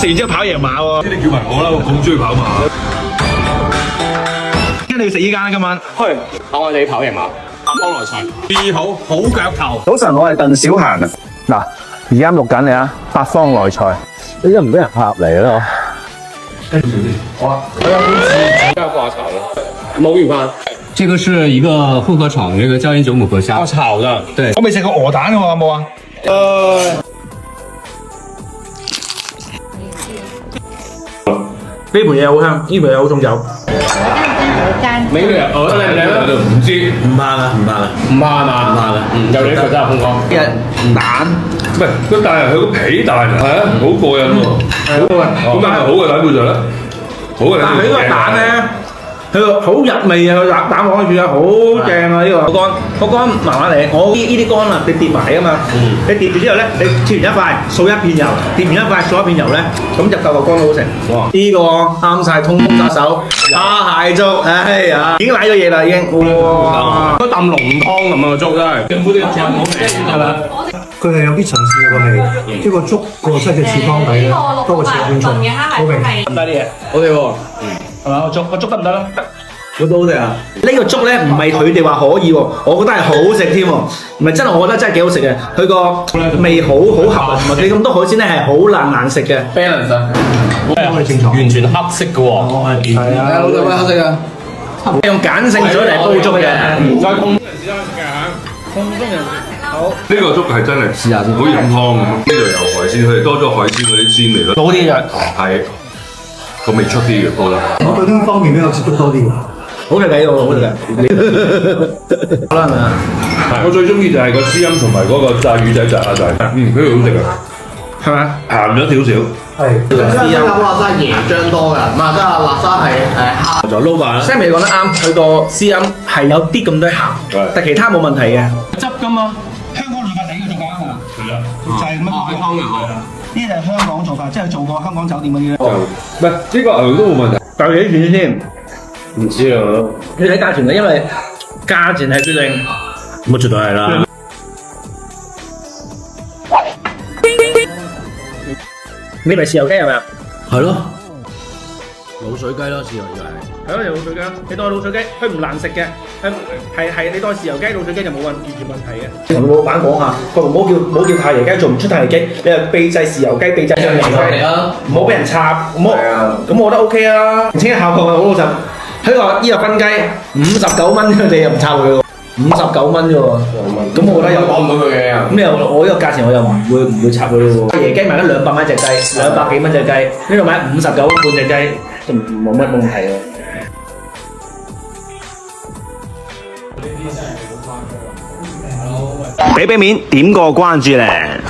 食完之後跑贏馬喎。你叫埋我啦，我咁中意跑馬。跟住你要食依間啦，今晚。去，我哋跑贏馬。八方來財，B 好腳頭。早晨，我係鄧小閒啊。嗱，而家錄緊你啊，八方來財。你都唔俾人拍入嚟啦，我要自己要花炒的，某米飯。这个是一个混合炒的那个椒盐九母河虾。炒的，对。我未食過鵝蛋喎，有冇啊？呢盤嘢好香，呢盤嘢好重油。美女啊，我靚唔靚啊？唔知，唔怕啦，唔怕啦，唔怕係嘛？唔怕啦，有你覺得空哥。蛋，唔係個蛋係佢個皮蛋啊，係啊，好過癮喎，好過癮。咁但係好嘅蛋配上咧，好嘅。但係佢個蛋咧，佢好入味啊！佢蛋黃住啊，好正啊！呢個個乾麻麻地，我呢啲乾啊，你疊埋㗎嘛。你疊完之後咧，你切完一塊，掃一片油，疊完一塊，掃一片油咧，咁就夠個乾好食。哇！呢個啱晒通風殺手，蝦蟹粥，哎呀，已經舐咗嘢啦，已經。哇！嗰啖濃湯咁啊，粥真係。有冇啲有冇味係咪？佢係有啲層次嘅個味，即係個粥個質嘅似湯底咧，多過似碗菜，好味。咁大啲嘢，O K 喎，係嘛？個粥得唔得咧？我都好食啊！呢個粥咧唔係佢哋話可以喎，我覺得係好食添喎，唔係真係我覺得真係幾好食嘅，佢個味好合啊，同埋佢咁多海鮮咧係好難食嘅。balance 啊，我係正常。完全黑色嘅喎，係啊，老豆咩黑色啊？用鹼性水嚟煲粥嘅，再空人士啦食嘅嚇，空中人好。呢個粥係真係試下先，好似飲湯咁。呢度有海鮮，佢哋多咗海鮮嗰啲鮮味咯。多啲嘅，係個味出啲嘅，多得。我對呢方面比較接觸多啲。好食嘅，好食嘅。好啦，係咪啊？我最中意就係個絲音同埋嗰個炸魚仔炸蝦仔，呢個好食啊，係咪？鹹咗少少。係。新加坡辣沙椰漿多㗎，唔係即係辣沙係蝦。就撈埋啦。Sammy 講得啱，佢個絲音係有啲咁多鹹，但其他冇問題嘅。汁㗎嘛，香港做法第一個做法啊嘛，係啊。就係咁樣做嘅。湯嘅喎。呢就係香港做法，即係做過香港酒店嗰啲咧。唔係呢個牛都冇問題。但係幾錢先？唔知啊，要睇價錢嘅，因為價錢係決定。咁絕對係啦。你咪豉油雞係咪啊？係咯。滷水雞咯，豉油就係。係咯，有滷水雞，你當係滷水雞，佢唔難食嘅，係你當豉油雞、滷水雞就冇完全問題嘅。同老闆講下，佢話唔好叫太爺雞，做唔出太爺雞，你係秘製豉油雞、秘製醬油雞，唔好俾人插，唔好。咁我覺得 OK 啊。年青效果好老實，佢話呢個分雞59蚊，你又唔插佢喎，59蚊啫喎。咁我覺得又講唔到佢嘅。咁又我呢個價錢我又唔會插佢咯喎。太爺雞賣得200蚊隻雞，200幾蚊隻雞，呢度賣59蚊半隻雞，都冇乜問題喎。俾面點個關注咧。